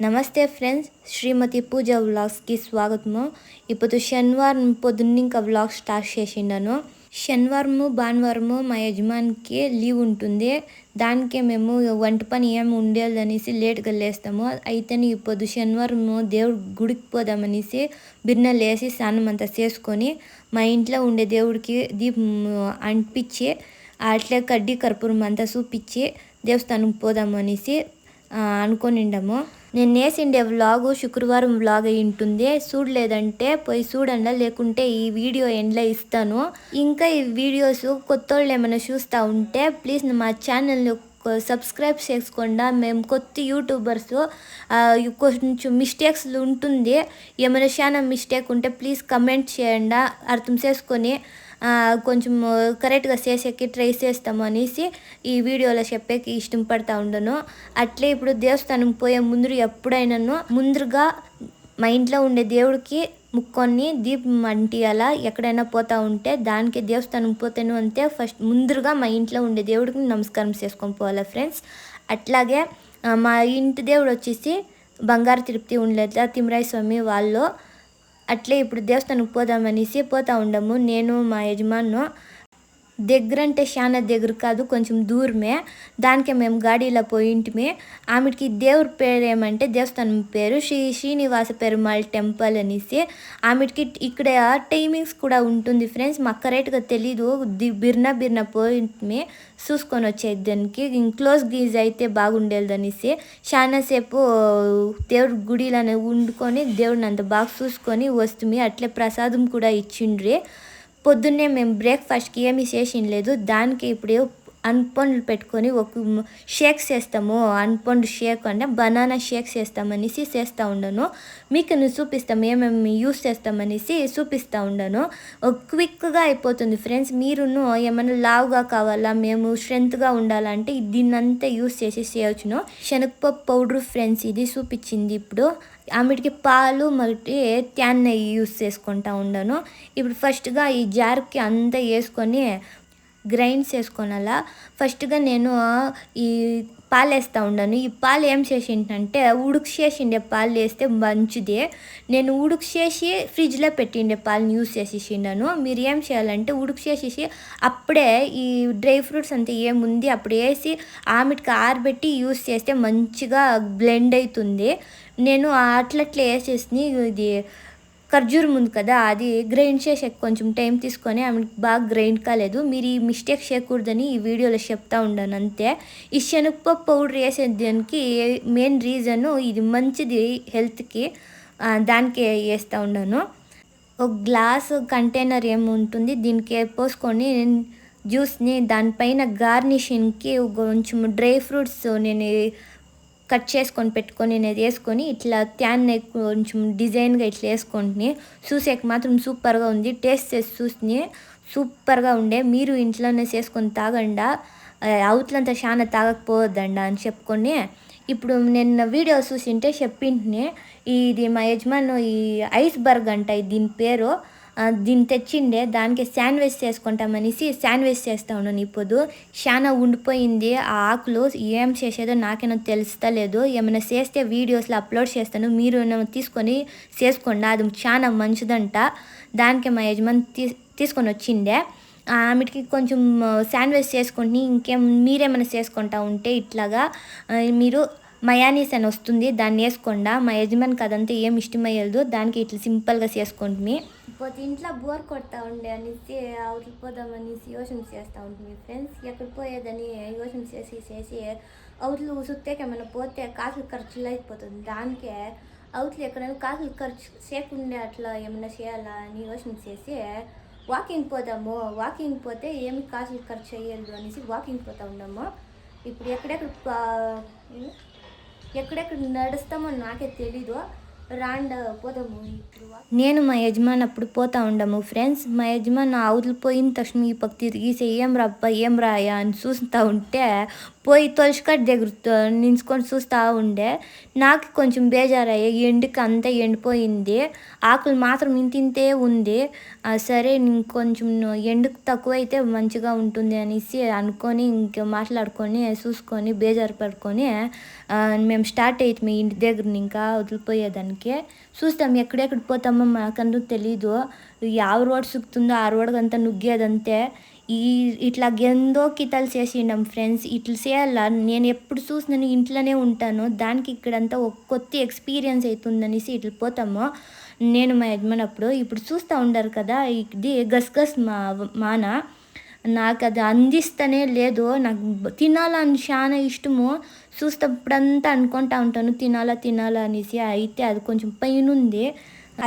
నమస్తే ఫ్రెండ్స్, శ్రీమతి పూజ వ్లాగ్స్కి స్వాగతము. ఇప్పుడు శనివారం పొద్దున్న ఇంకా వ్లాగ్ స్టార్ట్ చేసిండాను. శనివారము భానువారము మా యజమానికి లీవ్ ఉంటుంది. దానికే మేము వంట పని ఏమి ఉండేదనేసి లేట్గా లేస్తాము. అయితే ఇప్పుడు శనివారము దేవుడు గుడికి పోదామనేసి బిర్నలు వేసి స్నానం అంతా చేసుకొని మా ఇంట్లో ఉండే దేవుడికి దీపం అంటించి అట్లే కడ్డీ కర్పూరం అంతా చూపించి దేవస్థానం పోదామనేసి అనుకొనిండాము. నేను వేసిండే వ్లాగు శుక్రవారం వ్లాగ్ అయి ఉంటుంది. చూడలేదంటే పోయి చూడండి, లేకుంటే ఈ వీడియో ఎండ్లో ఇస్తాను. ఇంకా ఈ వీడియోస్ కొత్త వాళ్ళు ఏమైనా చూస్తూ ఉంటే ప్లీజ్ మా ఛానల్ని సబ్స్క్రైబ్ చేసుకోండి. మేము కొత్త యూట్యూబర్స్, కొంచెం మిస్టేక్స్ ఉంటుంది. ఏమైనా చాలా మిస్టేక్ ఉంటే ప్లీజ్ కమెంట్ చేయండి, అర్థం చేసుకొని కొంచెం కరెక్ట్గా చేసేకి ట్రై చేస్తాము అనేసి ఈ వీడియోలో చెప్పేకి ఇష్టం పడతా ఉండను. అట్లే ఇప్పుడు దేవస్థానం పోయే ఎప్పుడైనాను ముందుగా మా ఇంట్లో ఉండే దేవుడికి ముక్కొని దీపం అంటియాల. ఎక్కడైనా పోతా ఉంటే దానికి దేవస్థానం పోతాను అంతే ఫస్ట్ ముందుగా మా ఇంట్లో ఉండే దేవుడికి నమస్కారం చేసుకొని పోవాలా ఫ్రెండ్స్. అట్లాగే మా ఇంటి దేవుడు వచ్చేసి బంగారు తిరుపతి ఉండలేదు తిమ్మరాయ స్వామి వాళ్ళు. అట్లే ఇప్పుడు దేవస్థానంకి పోదామనేసి పోతా ఉండము. నేను మా యజమాను దగ్గర అంటే చాలా దగ్గర కాదు, కొంచెం దూరమే. దానికే మేము గాడీలో పోయింటిమి. ఆమెకి దేవుడి పేరు ఏమంటే దేవస్థానం పేరు శ్రీనివాస పెరుమాళ్ టెంపుల్ అనేసి. ఆమెకి ఇక్కడ టైమింగ్స్ కూడా ఉంటుంది ఫ్రెండ్స్. మాకు కరెక్ట్గా తెలీదు. బిర్న పోయింటిమి చూసుకొని వచ్చేది. దానికి క్లోజ్ గీజ్ అయితే బాగుండేది అనేసి చాలాసేపు దేవుడి గుడిలోనే వండుకొని దేవుడిని అంత బాగా చూసుకొని వస్తుంది. అట్లే ప్రసాదం కూడా ఇచ్చిండ్రి. పొద్దున్నే మేము బ్రేక్ఫాస్ట్కి ఏమీ చేసిండలేదు. దానికి ఇప్పుడు అన్పండ్లు పెట్టుకొని ఒక షేక్స్ చేస్తాము. అన్పండు షేక్ అంటే బనానా షేక్స్ చేస్తామనేసి చేస్తూ ఉండను. మీకు చూపిస్తాము ఏమేమి యూస్ చేస్తామనేసి చూపిస్తూ ఉండను. క్విక్గా అయిపోతుంది ఫ్రెండ్స్. మీరును ఏమైనా లావుగా కావాలా, మేము స్ట్రెంత్గా ఉండాలంటే దీన్నంతా యూస్ చేసి చేయవచ్చును. శనగపప్పు పౌడర్ ఫ్రెండ్స్ ఇది చూపించింది. ఇప్పుడు ఆమెకి పాలు మట్టి ట్యాన్ నెయ్యి యూస్ చేసుకుంటా ఉండను. ఇప్పుడు ఫస్ట్గా ఈ జార్కి అంతా వేసుకొని గ్రైండ్ చేసుకోనాలా. ఫస్ట్గా నేను ఈ పాలు వేస్తూ ఉండను. ఈ పాలు ఏం చేసింటే ఉడుకుచేసిండే పాలు వేస్తే మంచిది. నేను ఉడుకుచేసి ఫ్రిడ్జ్లో పెట్టిండే పాలను యూస్ చేసేసిండాను. మీరు ఏం చేయాలంటే ఉడుకుచేసేసి అప్పుడే ఈ డ్రై ఫ్రూట్స్ అంతా ఏముంది అప్పుడు వేసి ఆమెకి ఆరబెట్టి యూస్ చేస్తే మంచిగా బ్లెండ్ అవుతుంది. నేను అట్లట్లే వేసేసి ఇది ఖర్జూరం ఉంది కదా అది గ్రైండ్ చేసే కొంచెం టైం తీసుకొని ఆమె బాగా గ్రైండ్ కాలేదు. మీరు ఈ మిస్టేక్ చేయకూడదని ఈ వీడియోలో చెప్తా ఉండను అంతే. ఈ శనగపప్పు పౌడర్ వేసేదానికి మెయిన్ రీజను ఇది మంచిది హెల్త్కి, దానికే వేస్తూ ఉండను. ఒక గ్లాసు కంటైనర్ ఏముంటుంది దీనికి పోసుకొని జ్యూస్ని దానిపైన గార్నిషింగ్కి కొంచెం డ్రై ఫ్రూట్స్ నేను కట్ చేసుకొని పెట్టుకొని నేను వేసుకొని ఇట్లా ట్యాన్ని కొంచెం డిజైన్గా ఇట్లా వేసుకొని చూసేకి మాత్రం సూపర్గా ఉంది. టేస్ట్ చేసి చూసి సూపర్గా ఉండే. మీరు ఇంట్లోనే చేసుకొని తాగండా, అవుట్లంతా చాలా తాగకపోవద్దండా అని చెప్పుకొని ఇప్పుడు నేను వీడియో చూసింటే చెప్పింటిని. ఇది మా యజమాను ఈ ఐస్బర్గ్ అంట దీని పేరు. దీన్ని తెచ్చిండే దానికి శాండ్విచ్ చేసుకుంటామనేసి శాండ్విచ్ చేస్తూ ఉన్నాను. ఇప్పుడు చాలా ఉండిపోయింది ఆ ఆకులు. ఏం చేసేదో నాకేనో తెలుస్తలేదు. ఏమైనా చేస్తే వీడియోస్లో అప్లోడ్ చేస్తాను, మీరు తీసుకొని చేసుకోండి. అది చాలా మంచిదంట. దానికి మా యజమాని తీసుకొని వచ్చిండే. ఆమెకి కొంచెం శాండ్విచ్ చేసుకొని ఇంకేం మీరేమైనా చేసుకుంటా ఉంటే ఇట్లాగా మీరు మయానీస్ అని వస్తుంది దాన్ని వేసుకోండా. మా యజమానికి అదంతా ఏం ఇష్టమయ్యేది, దానికి ఇట్లా సింపుల్గా చేసుకోండి. పోతే ఇంట్లో బోర్ కొడతా ఉండే అనేసి అవుట్లు పోదామనేసి యోచన చేస్తూ ఉంటుంది ఫ్రెండ్స్. ఎక్కడ పోయేదని యోచన చేసి అవుట్లు సుత్తేకి ఏమైనా పోతే కాసులు ఖర్చులు అయిపోతుంది. దానికే అవుట్లు ఎక్కడైనా కాసులు ఖర్చు చేయకుండా అట్లా ఏమైనా చేయాలా అని యోచన చేసి వాకింగ్ పోదాము. వాకింగ్ పోతే ఏమి కాసులు ఖర్చు అయ్యేది అనేసి వాకింగ్ పోతూ ఉన్నాము. ఇప్పుడు ఎక్కడెక్కడ నడుస్తామో నాకే తెలీదు. పోదాము. నేను మా యజమాని అప్పుడు పోతా ఉండము ఫ్రెండ్స్. మా యజమాని అవతలు పోయిన తక్షణ ఈ పక్క తిరిగేసి ఏం రాయా అని చూస్తూ ఉంటే పోయి తులసికట్ట దగ్గర నించుకొని చూస్తూ ఉండే. నాకు కొంచెం బేజారయ్యా, ఎండుకి అంతా ఎండిపోయింది, ఆకులు మాత్రం ఇంతే ఉంది. సరే ఇంకొంచెం ఎండుకు తక్కువైతే మంచిగా ఉంటుంది అనేసి అనుకొని ఇంక మాట్లాడుకొని చూసుకొని బేజారు పడుకొని మేము స్టార్ట్ అవుతాము ఇంటి దగ్గర ఇంకా వదిలిపోయేదానికి. చూస్తాం ఎక్కడెక్కడ పోతామో మాకంటూ తెలీదు. ಯಾವ రోడ్ సిక్కుతుందో ఆ రోడ్కంతా నుగ్గేదంతే. ఇట్లా ఎందో కితాలు చేసిండాం ఫ్రెండ్స్. ఇట్లా చేయాల, నేను ఎప్పుడు చూసినాను ఇంట్లోనే ఉంటాను, దానికి ఇక్కడంతా ఒక కొత్త ఎక్స్పీరియన్స్ అవుతుందనేసి ఇట్లా పోతాము నేను మా యజమాని అప్పుడు. ఇప్పుడు చూస్తూ ఉంటారు కదా, ఇది గసగస్ మాన. నాకు అది అందిస్తూనే లేదు. నాకు తినాలని చాలా ఇష్టము. చూసేటప్పుడంతా అనుకుంటా ఉంటాను తినాలా అనేసి. అయితే అది కొంచెం పైన ఉంది.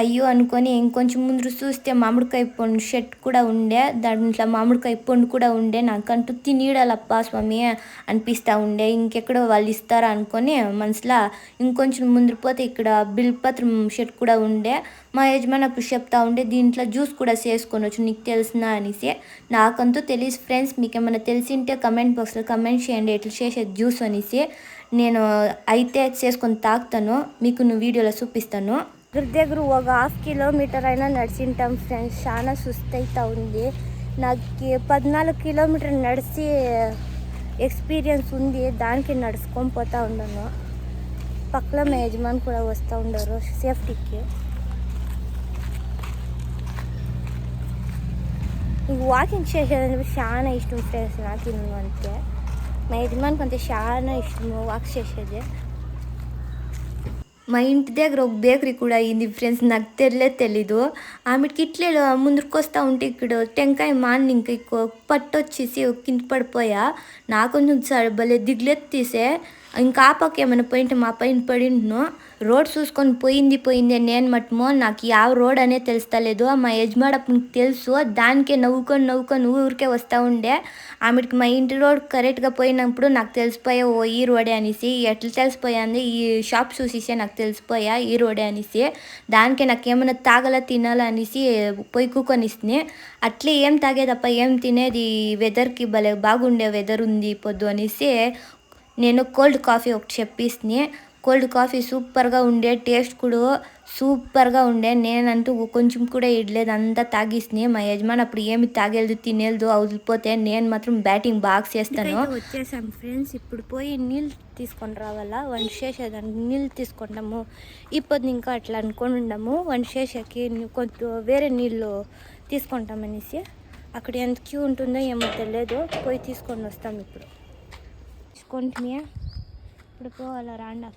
అయ్యో అనుకొని ఇంకొంచెం ముందు చూస్తే మామిడికాయ పండు షెట్ కూడా ఉండే, దాంట్లో మామిడికాయ పండు కూడా ఉండే. నాకంటూ తినీడాలప్పా స్వామి అనిపిస్తూ ఉండే. ఇంకెక్కడో వాళ్ళు ఇస్తారా అనుకొని మనసులో ఇంకొంచెం ముందు పోతే ఇక్కడ బిల్పత్రం షెట్ కూడా ఉండే. మా యజమాని అప్పుడు చెప్తా ఉండే దీంట్లో జ్యూస్ కూడా చేసుకోవచ్చు నీకు తెలిసినా అనేసి. నాకంటూ తెలియదు ఫ్రెండ్స్, మీకు ఏమైనా తెలిసింటే కమెంట్ బాక్స్లో కమెంట్ చేయండి ఎట్లా చేసే జ్యూస్ అనేసి. నేను అయితే చేసుకొని తాగుతాను, మీకు వీడియోలో చూపిస్తాను. దగ్గర ఒక 1/2 కిలోమీటర్ అయినా నడిచింటాం ఫ్రెండ్స్. చాలా సుస్తు అవుతా ఉంది నాకు. 14 కిలోమీటర్ నడిచి ఎక్స్పీరియన్స్ ఉంది, దానికి నడుచుకొని పోతూ ఉండను. పక్కన మా యజమాని కూడా వస్తూ ఉండరు సేఫ్టీకి. ఇంక వాకింగ్ చేసేది చాలా ఇష్టం ఫ్రెండ్స్ నాకు. అంతే మా యజమానికి అంతే చాలా ఇష్టము వాక్ చేసేది. మా ఇంటి దగ్గర ఒక బేకరీ కూడా అయింది ఫ్రెండ్స్, నాకు తెలీదు. ఆమెకి ఇట్లే ముందుకు వస్తూ ఉంటే ఇక్కడ టెంకాయ మాన్ని ఇంకా పట్టు వచ్చేసి కింద పడిపోయా. నాకు కొంచెం భలే దిగులెత్తేసే. ఇంకా ఆ పక్క ఏమైనా పోయింటే మా పైన పడింటును. రోడ్ చూసుకొని పోయింది నేను మటుమో నాకు ಯಾವ రోడ్ అనే తెలుస్తలేదు. మా యజమాడప్పుడు తెలుసు, దానికే నవ్వుకొని ఊరికే వస్తూ ఉండే. ఆమెకి మా ఇంటి రోడ్ కరెక్ట్గా పోయినప్పుడు నాకు తెలిసిపోయా ఓ ఈ రోడే అనేసి. ఎట్లా తెలిసిపోయింది, ఈ షాప్ చూసేసే నాకు తెలిసిపోయా ఈ రోడే అనేసి. దానికే నాకు ఏమైనా తాగలా తినాలా అనేసి పోయి కూకొని ఇస్తుంది. అట్లే ఏం తాగేదప్ప ఏం తినేది, వెదర్కి భలే బాగుండే వెదర్ ఉంది పొద్దు అనేసి నేను కోల్డ్ కాఫీ ఒకటి చెప్పిస్తుంది. కోల్డ్ కాఫీ సూపర్గా ఉండే, టేస్ట్ కూడా సూపర్గా ఉండే. నేనంటూ కొంచెం కూడా ఇడలేదు, అంతా తాగిస్తుంది. మా యజమాని అప్పుడు ఏమి తాగేది తినేది వదిలిపోతే నేను మాత్రం బ్యాటింగ్ బాగా చేస్తాను. వచ్చేసాం ఫ్రెండ్స్, ఇప్పుడు పోయి నీళ్ళు తీసుకొని రావాలా. వంట చేసేదానికి నీళ్ళు తీసుకుంటాము. ఇప్పుడు ఇంకా అట్లా అనుకొని ఉండము, వంట చేసేకి కొంచెం వేరే నీళ్ళు తీసుకుంటామనేసి. అక్కడ ఎంత క్యూ ఉంటుందో ఏమో తెలియదు, పోయి తీసుకొని వస్తాం. ఇప్పుడు తీసుకుంటున్నా, ఇప్పుడు పోవాలా రాండా.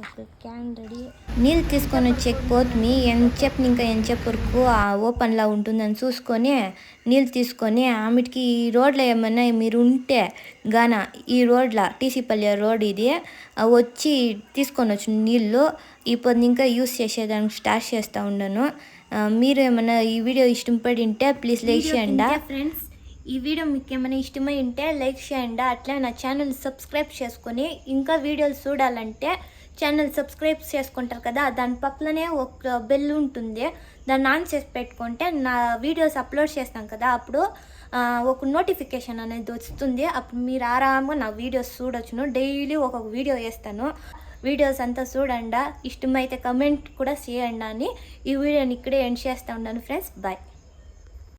ఒక క్యాన్ రెడీ. నీళ్ళు తీసుకొని వచ్చేకపోతుంది ఎంతసేపు వరకు ఓపెన్లో ఉంటుందని చూసుకొని నీళ్ళు తీసుకొని ఆమెకి ఈ రోడ్లో ఏమన్నా మీరు ఉంటే గాన ఈ రోడ్లో టీసీపల్లి రోడ్ ఇది వచ్చి తీసుకొని వచ్చిన నీళ్ళు ఇప్పుడు ఇంకా యూస్ చేసేదానికి స్టార్ట్ చేస్తూ ఉండను. మీరు ఏమన్నా ఈ వీడియో ఇష్టపడి ఉంటే ప్లీజ్ లైక్ చేయండి ఫ్రెండ్స్. ఈ వీడియో మీకు ఏమైనా ఇష్టమై ఉంటే లైక్ చేయండి. అట్లా నా ఛానల్ సబ్స్క్రైబ్ చేసుకొని ఇంకా వీడియోలు చూడాలంటే ఛానల్ సబ్స్క్రైబ్ చేసుకుంటారు కదా, దాని పక్కనే ఒక బెల్ ఉంటుంది, దాన్ని ఆన్ చేసి పెట్టుకుంటే నా వీడియోస్ అప్లోడ్ చేస్తాం కదా అప్పుడు ఒక నోటిఫికేషన్ అనేది వస్తుంది. అప్పుడు మీరు ఆరాంగా నా వీడియోస్ చూడొచ్చును. డైలీ ఒక్కొక్క వీడియో వేస్తాను. వీడియోస్ అంతా చూడండి, ఇష్టమైతే కమెంట్ కూడా చేయండి అని ఈ వీడియోని ఇక్కడే ఎండ్ చేస్తూ ఉన్నాను ఫ్రెండ్స్. బాయ్.